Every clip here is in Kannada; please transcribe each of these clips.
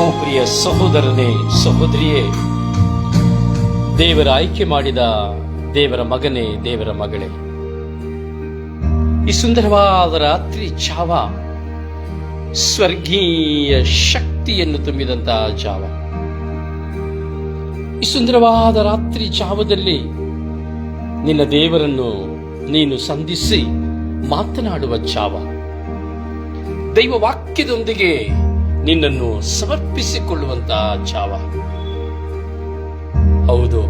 ಓ ಪ್ರಿಯ ಸಹೋದರನೇ, ಸಹೋದರಿಯೇ, ದೇವರ ಆಯ್ಕೆ ಮಾಡಿದ ದೇವರ ಮಗನೇ, ದೇವರ ಮಗಳೇ, ಈ ಸುಂದರವಾದ ರಾತ್ರಿ ಛಾವ ಸ್ವರ್ಗೀಯ ಶಕ್ತಿಯನ್ನು ತುಂಬಿದಂತಹ ಛಾವ. ಈ ಸುಂದರವಾದ ರಾತ್ರಿ ಛಾವದಲ್ಲಿ ನಿನ್ನ ದೇವರನ್ನು ನೀನು ಸಂಧಿಸಿ ಮಾತನಾಡುವ ಛಾವ. ದೈವ ವಾಕ್ಯದೊಂದಿಗೆ ನಿನ್ನನ್ನು ಸಮರ್ಪಿಸಿಕೊಳ್ಳುವಂತಹ ಛಾವ. ಹೌದು,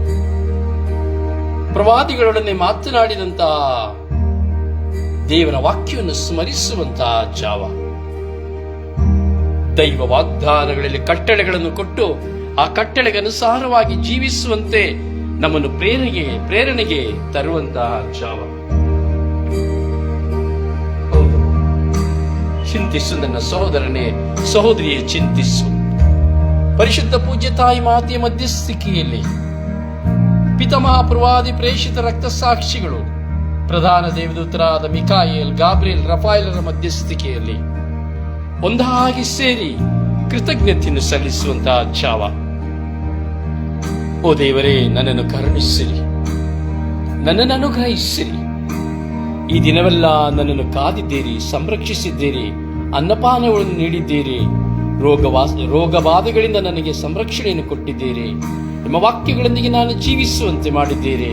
ಪ್ರವಾದಿಗಳೊಡನೆ ಮಾತನಾಡಿದಂತಹ ದೇವರ ವಾಕ್ಯವನ್ನು ಸ್ಮರಿಸುವಂತಹ ಛಾವ. ದೈವ ವಾಗ್ದಾನಗಳಲ್ಲಿ ಕಟ್ಟಳೆಗಳನ್ನು ಕೊಟ್ಟು ಆ ಕಟ್ಟಳೆಗೆ ಅನುಸಾರವಾಗಿ ಜೀವಿಸುವಂತೆ ನಮ್ಮನ್ನು ಪ್ರೇರಣೆಗೆ ತರುವಂತಹ ಛಾವ. ಚಿಂತಿಸು ನನ್ನ ಸಹೋದರನೇ, ಸಹೋದರಿಯೇ, ಚಿಂತಿಸು. ಪರಿಶುದ್ಧ ಪೂಜ್ಯ ತಾಯಿ ಮಾತೆಯ ಮಧ್ಯಸ್ಥಿಕೆಯಲ್ಲಿ ಪಿತಾಮಹ ಪ್ರವಾದಿ ಪ್ರೇಷಿತ ರಕ್ತಸಾಕ್ಷಿಗಳು ಪ್ರಧಾನ ದೇವದೂತರಾದ ಮಿಕಾಯೇಲ್, ಗಾಬ್ರಿಯೇಲ್, ರಫಾಯೇಲರ ಮಧ್ಯಸ್ಥಿಕೆಯಲ್ಲಿ ಒಂದಾಗಿ ಸೇರಿ ಕೃತಜ್ಞತೆಯನ್ನು ಸಲ್ಲಿಸುವಂತಹ ಛಾವ. ಓ ದೇವರೇ, ನನ್ನನ್ನು ಕರುಣಿಸಿರಿ, ನನ್ನನ್ನು ಅನುಗ್ರಹಿಸಿರಿ. ಈ ದಿನವೆಲ್ಲ ನನ್ನನ್ನು ಕಾದಿದ್ದೀರಿ, ಸಂರಕ್ಷಿಸಿದ್ದೀರಿ, ಅನ್ನಪಾನಗಳನ್ನು ನೀಡಿದ್ದೀರಿ, ರೋಗ ಬಾಧೆಗಳಿಂದ ನನಗೆ ಸಂರಕ್ಷಣೆಯನ್ನು ಕೊಟ್ಟಿದ್ದೀರಿ. ನಿಮ್ಮ ವಾಕ್ಯಗಳೊಂದಿಗೆ ನಾನು ಜೀವಿಸುವಂತೆ ಮಾಡಿದ್ದೀರಿ,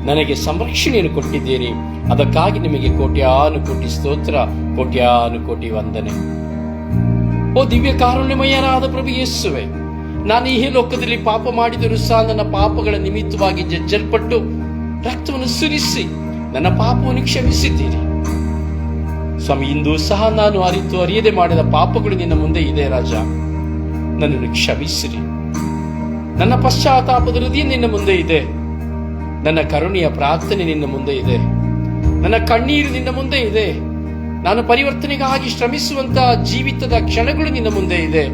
ನನಗೆ ಸಂರಕ್ಷಣೆಯನ್ನು ಕೊಟ್ಟಿದ್ದೀರಿ. ಅದಕ್ಕಾಗಿ ನಿಮಗೆ ಕೋಟ್ಯಾನುಕೋಟಿ ಸ್ತೋತ್ರ, ಕೋಟ್ಯಾನುಕೋಟಿ ವಂದನೆ. ಓ ದಿವ್ಯ ಕಾರುಣ್ಯಮಯನಾದ ಪ್ರಭು ಯೇಸುವೆ, ನಾನು ಈ ಲೋಕದಲ್ಲಿ ಪಾಪ ಮಾಡಿದರೂ ಸಹ ನನ್ನ ಪಾಪಗಳ ನಿಮಿತ್ತವಾಗಿ ಜಜ್ಜಲ್ಪಟ್ಟು ರಕ್ತವನ್ನು ಸುರಿಸಿ ನನ್ನ ಪಾಪವನ್ನು ಕ್ಷಮಿಸಿದ್ದೀರಿ ಸ್ವಾಮಿ. ಇಂದು ಸಹ ನಾನು ಅರಿಯದೆ ಮಾಡಿದ ಪಾಪಗಳು ನಿನ್ನ ಮುಂದೆ ಇದೆ ರಾಜ, ನನ್ನನ್ನು ಕ್ಷಮಿಸಿರಿ. ನನ್ನ ಪಶ್ಚಾತ್ತಾಪದ ಹೃದಯ ನಿನ್ನ ಮುಂದೆ ಇದೆ, ನನ್ನ ಕರುಣೆಯ ಪ್ರಾರ್ಥನೆ ನಿನ್ನ ಮುಂದೆ ಇದೆ, ನನ್ನ ಕಣ್ಣೀರು ನಿನ್ನ ಮುಂದೆ ಇದೆ. ನಾನು ಪರಿವರ್ತನೆಗಾಗಿ ಶ್ರಮಿಸುವಂತಹ ಜೀವಿತದ ಕ್ಷಣಗಳು ನಿನ್ನ ಮುಂದೆ ಇದೆ.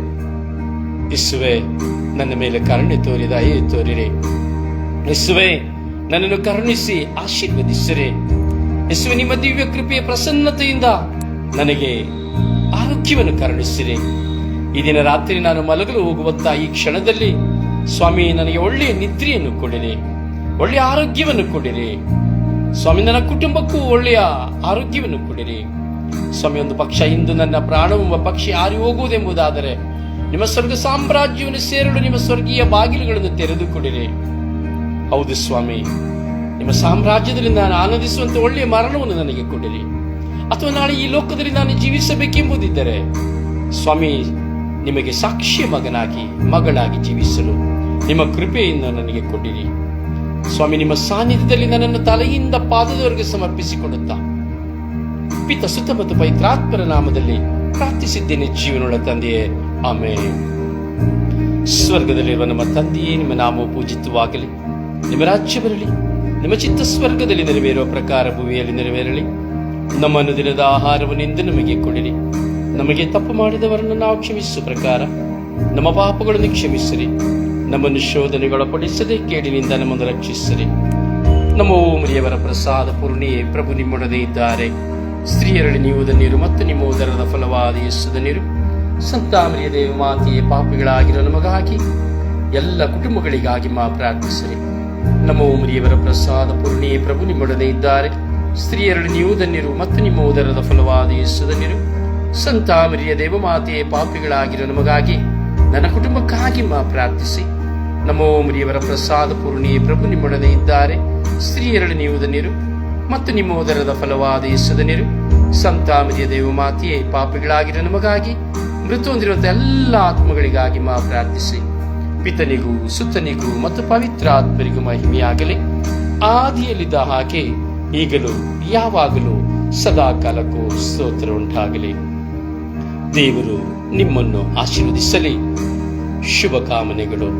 ಯೇಸುವೆ, ನನ್ನ ಮೇಲೆ ಕರುಣೆ ತೋರಿ ದಯೆ ತೋರಿರಿ. ಯೇಸುವೆ, ನನ್ನನ್ನು ಕರುಣಿಸಿ ಆಶೀರ್ವದಿಸಿರಿ. ಯೇಸುವೆ, ನಿಮ್ಮ ದಿವ್ಯ ಕೃಪೆಯ ಪ್ರಸನ್ನತೆಯಿಂದ ನನಗೆ ಆರೋಗ್ಯವನ್ನು ಕರುಣಿಸಿರಿ. ಈ ದಿನ ರಾತ್ರಿ ನಾನು ಮಲಗಲು ಹೋಗುವಂತ ಈ ಕ್ಷಣದಲ್ಲಿ ಸ್ವಾಮಿ, ನನಗೆ ಒಳ್ಳೆಯ ನಿದ್ರೆಯನ್ನು ಕೊಡಿರಿ, ಒಳ್ಳೆಯ ಆರೋಗ್ಯವನ್ನು ಕೊಡಿರಿ ಸ್ವಾಮಿ. ನನ್ನ ಕುಟುಂಬಕ್ಕೂ ಒಳ್ಳೆಯ ಆರೋಗ್ಯವನ್ನು ಕೊಡಿರಿ ಸ್ವಾಮಿ. ಒಂದು ಪಕ್ಷ ಇಂದು ನನ್ನ ಪ್ರಾಣವೆಂಬ ಪಕ್ಷಿ ಹಾರಿ ಹೋಗುವುದೆಂಬುದಾದರೆ ನಿಮ್ಮ ಸ್ವರ್ಗ ಸಾಮ್ರಾಜ್ಯವನ್ನು ಸೇರಲು ನಿಮ್ಮ ಸ್ವರ್ಗೀಯ ಬಾಗಿಲುಗಳನ್ನು ತೆರೆದು ಕೊಡಿರಿ. ಹೌದು ಸ್ವಾಮಿ, ನಿಮ್ಮ ಸಾಮ್ರಾಜ್ಯದಲ್ಲಿ ನಾನು ಆನಂದಿಸುವಂತೆ ಒಳ್ಳೆಯ ಮರಣವನ್ನು ನನಗೆ ಕೊಡಿರಿ. ಅಥವಾ ನಾಳೆ ಈ ಲೋಕದಲ್ಲಿ ನಾನು ಜೀವಿಸಬೇಕೆಂಬುದಿದ್ದರೆ ಸ್ವಾಮಿ, ನಿಮಗೆ ಸಾಕ್ಷಿಯ ಮಗಳಾಗಿ ಜೀವಿಸಲು ನಿಮ್ಮ ಕೃಪೆಯಿಂದ ನನಗೆ ಕೊಡಿರಿ ಸ್ವಾಮಿ. ನಿಮ್ಮ ಸಾನ್ನಿಧ್ಯದಲ್ಲಿ ನನ್ನನ್ನು ತಲೆಯಿಂದ ಪಾದದವರೆಗೆ ಸಮರ್ಪಿಸಿಕೊಡುತ್ತಾ ಪಿತ, ಸುತ ಮತ್ತು ಪವಿತ್ರಾತ್ಮರ ನಾಮದಲ್ಲಿ ಪ್ರಾರ್ಥಿಸಿದ್ದೇನೆ ಜೀವನವುಳ್ಳ ತಂದೆಯೇ, ಆಮೆನ್. ಸ್ವರ್ಗದಲ್ಲಿರುವ ನಮ್ಮ ತಂದೆಯೇ, ನಿಮ್ಮ ನಾಮವು ಪೂಜಿತವಾಗಲಿ, ನಿಮ್ಮ ರಾಜ್ಯ ಬರಲಿ, ನಿಮ್ಮ ಚಿತ್ತ ಸ್ವರ್ಗದಲ್ಲಿ ನೆರವೇರುವ ಪ್ರಕಾರ ಭೂಮಿಯಲ್ಲಿ ನೆರವೇರಲಿ. ನಮ್ಮ ಅನುದಿನದ ಆಹಾರವನ್ನು ಇಂದು ನಮಗೆ ಕೊಡಿರಿ. ನಮಗೆ ತಪ್ಪು ಮಾಡಿದವರನ್ನು ನಾವು ಕ್ಷಮಿಸುವ ಪ್ರಕಾರ ನಮ್ಮ ಪಾಪಗಳನ್ನು ಕ್ಷಮಿಸಿರಿ. ನಮ್ಮನ್ನು ಶೋಧನೆಗೊಳಪಡಿಸದೆ ಕೇಡಿನಿಂದ ನಮ್ಮನ್ನು ರಕ್ಷಿಸಿರಿ. ನಮೋ ಮರಿಯವರ ಪ್ರಸಾದ ಪೂರ್ಣಿಯೇ, ಪ್ರಭು ನಿಮ್ಮೊಡನೆ ಇದ್ದಾರೆ. ಸ್ತ್ರೀಯರಲ್ಲಿ ನೀವು ಧನ್ಯರು ಮತ್ತು ನಿಮ್ಮ ಉದರದ ಫಲವಾದ ಯೇಸು ಧನ್ಯರು. ಸಂತ ಮರಿಯ ದೇವ ಮಾತೆಯೇ, ಪಾಪಿಗಳಾಗಿರೋ ನಮಗಾಗಿ ಎಲ್ಲ ಕುಟುಂಬಗಳಿಗಾಗಿ ಪ್ರಾರ್ಥಿಸಿರಿ. ನಮೋ ಮರಿಯವರ ಪ್ರಸಾದ ಪೂರ್ಣಿಯೇ, ಪ್ರಭು ನಿಮ್ಮೊಡನೆ ಇದ್ದಾರೆ. ಸ್ತ್ರೀಯರಲ್ಲಿ ನೀವು ಧನ್ಯರು ಮತ್ತು ನಿಮ್ಮ ಉದರದ ಫಲವಾದ ಯೇಸು ಧನ್ಯರು. ಸಂತ ಮರಿಯ ದೇವ ಮಾತೆಯೇ, ಪಾಪಿಗಳಾಗಿರೋ ನಮಗಾಗಿ ನನ್ನ ಕುಟುಂಬಕ್ಕಾಗಿ ಪ್ರಾರ್ಥಿಸಿ. ನಮೋ ಮರಿಯವರ ಪ್ರಸಾದ ಪೂರ್ಣಿಯೇ, ಪ್ರಭು ನಿಮ್ಮೊಡನೆ ಇದ್ದಾರೆ. ಸ್ತ್ರೀಯರಲ್ಲಿ ನೀವು ಧನ್ಯರು ಮತ್ತು ನಿಮ್ಮ ಉದರದ ಫಲವಾದ ಯೇಸು ಧನ್ಯರು. ಸಂತ ಮರಿಯ ದೇವ ಮಾತೆಯೇ, ಪಾಪಿಗಳಾಗಿರೋ ನಮಗಾಗಿ ಮೃತು ಹೊಂದಿರುವಂತಹ ಎಲ್ಲ ಆತ್ಮಗಳಿಗಾಗಿ ಪ್ರಾರ್ಥಿಸಿ. ಪಿತನಿಗೂ ಸುತನಿಗೂ ಮತ್ತು ಪವಿತ್ರ ಆತ್ಮರಿಗೂ ಮಹಿಮೆಯಾಗಲಿ, ಆದಿಯಲ್ಲಿದ್ದ ಹಾಗೆ ಈಗಲೂ ಯಾವಾಗಲೂ ಸದಾ ಕಾಲಕ್ಕೂ ಸ್ತೋತ್ರ ಉಂಟಾಗಲಿ. ದೇವರು ನಿಮ್ಮನ್ನು ಆಶೀರ್ವದಿಸಲಿ. ಶುಭ ಕಾಮನೆಗಳು.